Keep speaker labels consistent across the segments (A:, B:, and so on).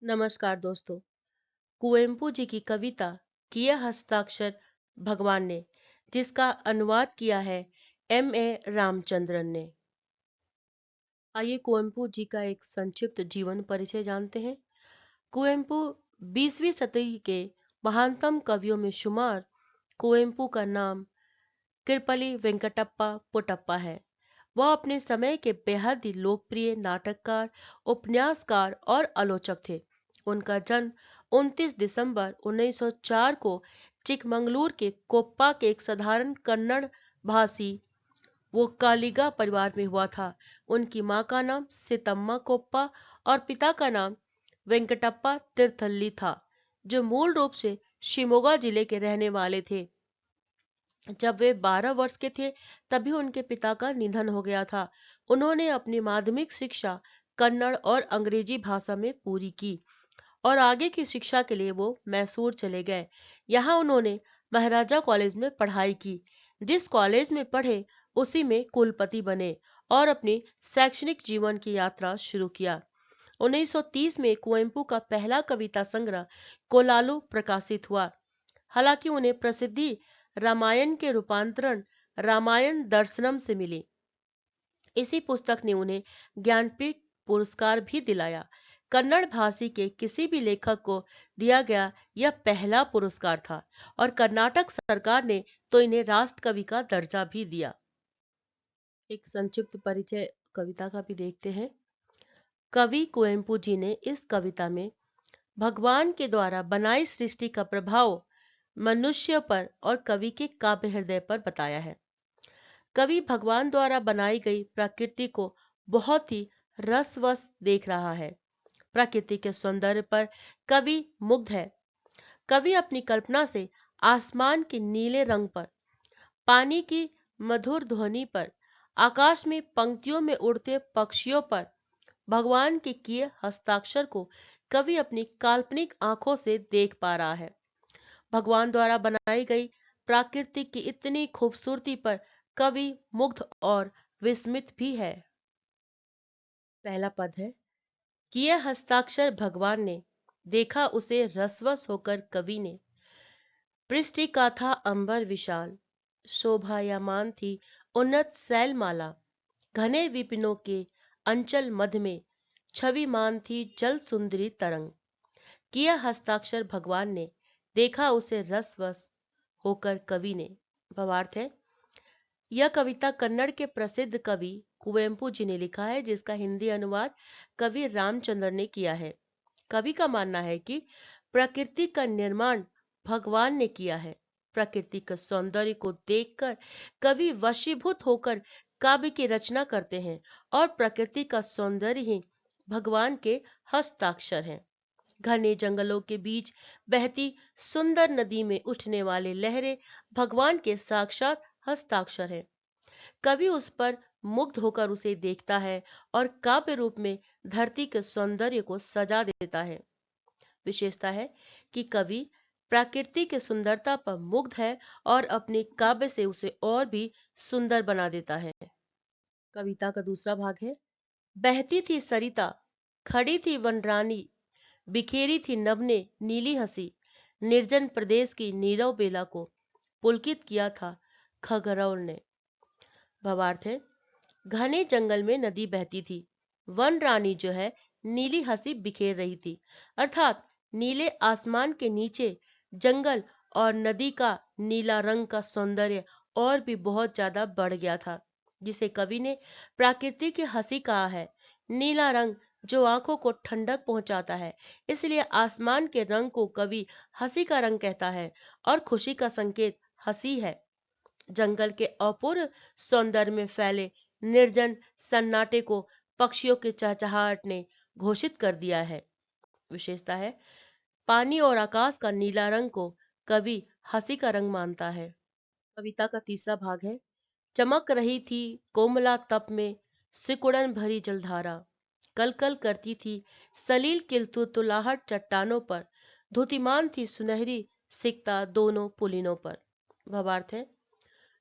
A: नमस्कार दोस्तों। कुवेम्पू जी की कविता किया हस्ताक्षर भगवान ने, जिसका अनुवाद किया है M.A. रामचंद्रन ने। आइए कुवेम्पू जी का एक संक्षिप्त जीवन परिचय जानते हैं। कुवेम्पू 20वीं सदी के महानतम कवियों में शुमार। कुवेम्पू का नाम किरपली वेंकटप्पा पुटप्पा है। वह अपने समय के बेहद ही लोकप्रिय नाटककार, उपन्यासकार और आलोचक थे। उनका जन्म 29 दिसंबर 1904 को चिकमंगलूर के कोप्पा के एक साधारण कन्नड़ भाषी वो कालिगा परिवार में हुआ था। उनकी मां का नाम सीतम्मा कोप्पा और पिता का नाम वेंकटप्पा तीर्थल्ली था, जो मूल रूप से शिमोगा जिले के रहने वाले थे। जब वे 12 वर्ष के थे तभी उनके पिता का निधन हो गया था। उन्होंने अपनी माध्यमिक शिक्षा कन्नड़ और अंग्रेजी भाषा में पूरी की और आगे की शिक्षा के लिए वो मैसूर चले गए। यहाँ उन्होंने महाराजा कॉलेज में पढ़ाई की। जिस कॉलेज में पढ़े उसी में कुलपति बने और अपनी शैक्षणिक जीवन की यात्रा शुरू किया। 1930 में कुवेम्पू का पहला कविता संग्रह कोलालू प्रकाशित हुआ। हालांकि उन्हें प्रसिद्धि रामायण के रूपांतरण रामायण दर्शनम से मिली। इसी पुस्तक ने उन्हें ज्ञानपीठ पुरस्कार भी दिलाया। कन्नड़ भाषी के किसी भी लेखक को दिया गया यह पहला पुरस्कार था और कर्नाटक सरकार ने तो इन्हें राष्ट्र कवि का दर्जा भी दिया। एक संक्षिप्त परिचय कविता का भी देखते हैं। कवि कुवेम्पू जी ने इस कविता में भगवान के द्वारा बनाई सृष्टि का प्रभाव मनुष्य पर और कवि के काव्य हृदय पर बताया है। कवि भगवान द्वारा बनाई गई प्रकृति को बहुत ही रसवश देख रहा है। प्रकृति के सौंदर्य पर कवि मुग्ध है। कवि अपनी कल्पना से आसमान के नीले रंग पर, पानी की मधुर ध्वनि पर, आकाश में पंक्तियों में उड़ते पक्षियों पर भगवान के किए हस्ताक्षर को कवि अपनी काल्पनिक आंखों से देख पा रहा है। भगवान द्वारा बनाई गई प्रकृति की इतनी खूबसूरती पर कवि मुग्ध और विस्मित भी है। पहला पद है, किए हस्ताक्षर भगवान ने, देखा उसे रसवश होकर कवि ने। पृष्टि का था अंबर विशाल, शोभायमान थी उन्नत शैलमाला। घने विपिनों के अंचल मध्य में छविमान थी जल सुंदरी तरंग। किया हस्ताक्षर भगवान ने, देखा उसे रसवश होकर कवि ने। भावार्थ है, यह कविता कन्नड़ के प्रसिद्ध कवि कुवेम्पू जी ने लिखा है, जिसका हिंदी अनुवाद कवि रामचंद्र ने किया है। कवि का मानना है कि प्रकृति का निर्माण भगवान ने किया है। प्रकृति के सौंदर्य को देखकर कवि वशीभूत होकर काव्य की रचना करते हैं और प्रकृति का सौंदर्य ही भगवान के हस्ताक्षर हैं। घने जंगलों के बीच बहती सुंदर नदी में उठने वाले लहरें भगवान के साक्षात हस्ताक्षर हैं। कवि उस पर मुग्ध होकर उसे देखता है और काव्य रूप में धरती के सौंदर्य को सजा देता है। विशेषता है कि कवि प्रकृति की सुंदरता पर मुग्ध है और अपने काव्य से उसे और भी सुंदर बना देता है। कविता का दूसरा भाग है, बहती थी सरिता, खड़ी थी वनरानी, बिखेरी थी नभ ने नीली हंसी, निर्जन प्रदेश की नीरव बेला को पुलकित किया था खगरौल ने। भावार्थ है, घने जंगल में नदी बहती थी, वन रानी जो है नीली हंसी बिखेर रही थी, अर्थात नीले आसमान के नीचे जंगल और नदी का नीला रंग का सौंदर्य और भी बहुत ज्यादा बढ़ गया था, जिसे कवि ने प्रकृति की हंसी कहा है। नीला रंग जो आंखों को ठंडक पहुंचाता है, इसलिए आसमान के रंग को कवि हंसी का रंग कहता है और खुशी का संकेत हंसी है। जंगल के अपूर्व सौंदर्य में फैले निर्जन सन्नाटे को पक्षियों की चहचहाहट ने घोषित कर दिया है। विशेषता है, पानी और आकाश का नीला रंग को कवि हंसी का रंग मानता है। कविता का तीसरा भाग है, चमक रही थी कोमला तप में सिकुड़न भरी जलधारा, कल कल करती थी सलील किलतुलाहट चट्टानों पर, धुतिमान थी सुनहरी सिकता दोनों पुलिनों पर। भावार्थ है,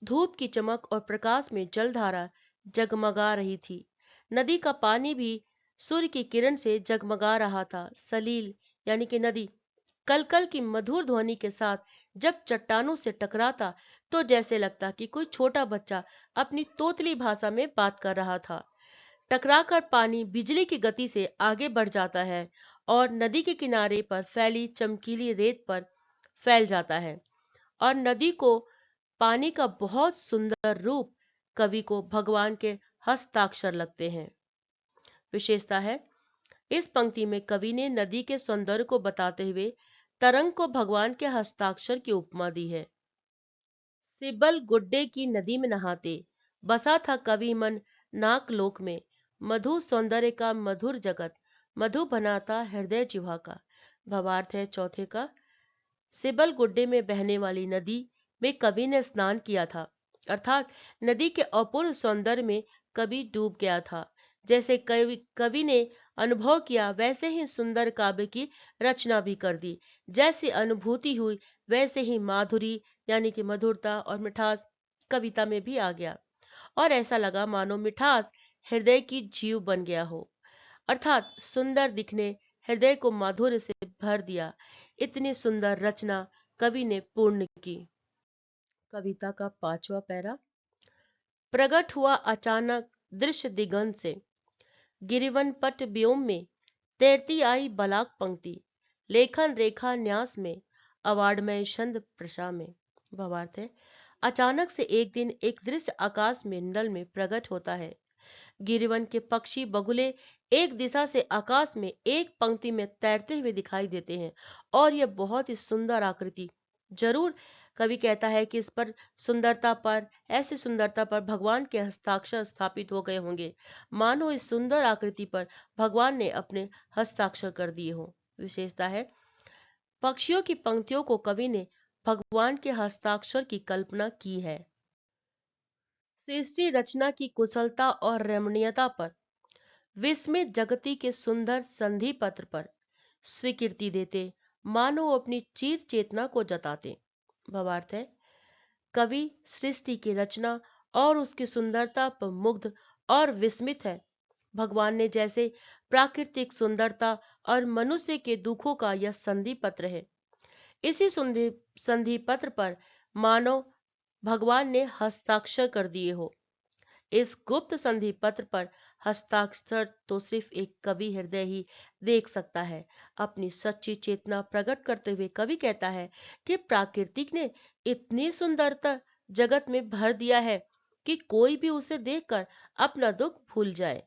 A: धूप की चमक और प्रकाश में जलधारा जगमगा रही थी। नदी का पानी भी सूर्य की किरण से जगमगा रहा था। सलील यानी कि नदी कल कल की मधुर ध्वनि के साथ जब चट्टानों से टकराता तो जैसे लगता कि कोई छोटा बच्चा अपनी तोतली भाषा में बात कर रहा था। टकराकर पानी बिजली की गति से आगे बढ़ जाता है और नदी के किनारे पर फैली चमकीली रेत पर फैल जाता है, और नदी को पानी का बहुत सुंदर रूप कवि को भगवान के हस्ताक्षर लगते हैं। विशेषता है, इस पंक्ति में कवि ने नदी के सौंदर्य को बताते हुए तरंग को भगवान के हस्ताक्षर की उपमा दी है। सिबल गुड्डे की नदी में नहाते बसा था कवि मन नाकलोक में, मधु सौंदर्य का मधुर जगत, मधु बनाता हृदय जिह्वा का। भावार्थ है चौथे का, सिबल गुड्डे में बहने वाली नदी में कवि ने स्नान किया था, अर्थात नदी के अपूर्व सौंदर्य में कवि डूब गया था। जैसे कवि ने अनुभव किया वैसे ही सुंदर काव्य की रचना भी कर दी। जैसी अनुभूति हुई वैसे ही माधुरी यानी कि मधुरता और मिठास कविता में भी आ गया, और ऐसा लगा मानो मिठास हृदय की जीव बन गया हो, अर्थात सुंदर दिखने, हृदय को माधुर्य से भर दिया। इतनी सुंदर रचना कवि ने पूर्ण की। कविता का पांचवा पैरा। प्रकट हुआ अचानक दृश्य दिगंत से, गिरिवन पट व्योम में तैरती आई बलाक पंक्ति, लेखन रेखा न्यास में अवार्डमय छंद प्रशा में। भावार्थ है, अचानक से एक दिन एक दृश्य आकाश में नल में प्रकट होता है। गिरिवन के पक्षी बगुले एक दिशा से आकाश में एक पंक्ति में तैरते हुए दिखाई देते हैं, और यह बहुत ही सुंदर आकृति। जरूर कवि कहता है कि इस पर सुंदरता पर, ऐसी सुंदरता पर भगवान के हस्ताक्षर स्थापित हो गए होंगे, मानो इस सुंदर आकृति पर भगवान ने अपने हस्ताक्षर कर दिए हो। विशेषता है, पक्षियों की पंक्तियों को कवि ने भगवान के हस्ताक्षर की कल्पना की है। सृष्टि रचना की कुशलता और रमणीयता पर, विस्मित जगती के सुंदर संधि पत्र पर स्वीकृति देते, मानो अपनी चीर चेतना को जताते। भावार्थ है, कवि सृष्टि की रचना और उसकी सुंदरता पर मुग्ध और विस्मित है। भगवान ने जैसे प्राकृतिक सुंदरता और मनुष्य के दुखों का यह संधि पत्र है। इसी संधि पत्र पर मानो भगवान ने हस्ताक्षर कर दिए हो। इस गुप्त संधि पत्र पर हस्ताक्षर तो सिर्फ एक कवि हृदय ही देख सकता है। अपनी सच्ची चेतना प्रकट करते हुए कवि कहता है कि प्राकृतिक ने इतनी सुंदरता जगत में भर दिया है कि कोई भी उसे देखकर अपना दुख भूल जाए।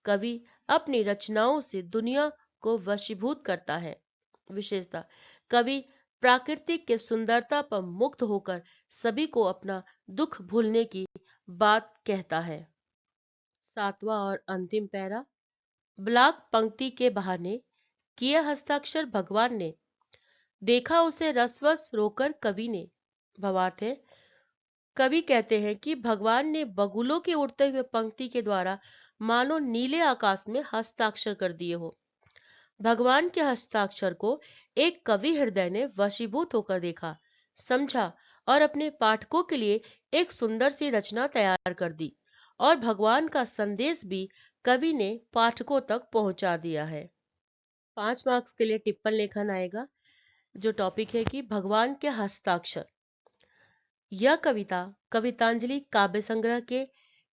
A: कवि अपनी रचनाओं से दुनिया को वशीभूत करता है। विशेषता, कवि प्राकृतिक के सुंदरता पर मुक्त होकर सभी को अपना दुख भूलने की बात कहता है। सातवां और अंतिम पैरा। ब्लॉक पंक्ति के बहाने किए हस्ताक्षर भगवान ने, देखा उसे रसवश रोकर कवि ने। भावार्थ है, कवि कहते हैं कि भगवान ने बगुलों के उड़ते हुए पंक्ति के द्वारा मानो नीले आकाश में हस्ताक्षर कर दिए हो। भगवान के हस्ताक्षर को एक कवि हृदय ने वशीभूत होकर देखा, समझा और अपने पाठकों के लिए एक सुंदर सी रचना तैयार कर दी, और भगवान का संदेश भी कवि ने पाठकों तक पहुंचा दिया है। 5 मार्क्स के लिए टिप्पण लेखन आएगा, जो टॉपिक है कि भगवान के हस्ताक्षर। यह कविता कवितांजलि काव्य संग्रह के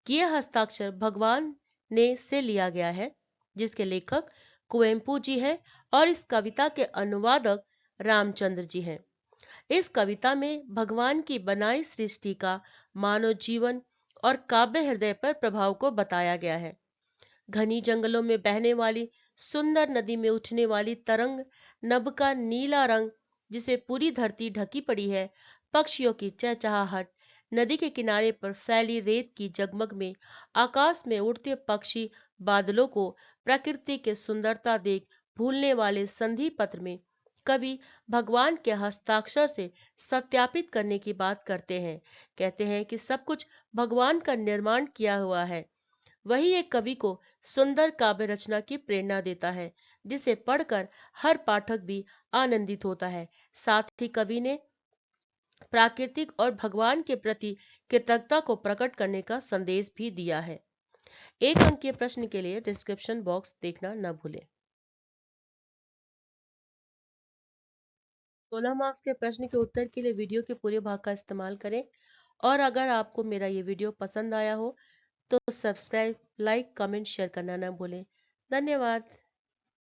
A: किए हस्ताक्षर भगवान ने से लिया गया है, जिसके लेखक कुवेम्पू जी हैं और इस कविता के अनुवादक रामचंद्र जी हैं। इस कविता में भगवान की बनाई सृष्टि का मानव जीवन और काव्य हृदय पर प्रभाव को बताया गया है। घनी जंगलों में बहने वाली सुंदर नदी में उठने वाली तरंग, नभ का नीला रंग जिसे पूरी धरती ढकी पड़ी है, पक्षियों की चहचहाहट, नदी के किनारे पर फैली रेत की जगमग में आकाश में उड़ते पक्षी, बादलों को प्रकृति के सुंदरता देख भूलने वाले संधि पत्र में कवि भगवान के हस्ताक्षर से सत्यापित करने की बात करते हैं। कहते हैं कि सब कुछ भगवान का निर्माण किया हुआ है। वही एक कवि को सुंदर काव्य रचना की प्रेरणा देता है, जिसे पढ़कर हर पाठक भी आनंदित होता है। साथ ही कवि ने प्राकृतिक और भगवान के प्रति कृतज्ञता को प्रकट करने का संदेश भी दिया है। एक अंक के प्रश्न के लिए डिस्क्रिप्शन बॉक्स देखना न भूलें। 16 मार्क्स के प्रश्न के उत्तर के लिए वीडियो के पूरे भाग का इस्तेमाल करें। और अगर आपको मेरा ये वीडियो पसंद आया हो तो सब्सक्राइब, लाइक, कमेंट, शेयर करना न भूलें। धन्यवाद।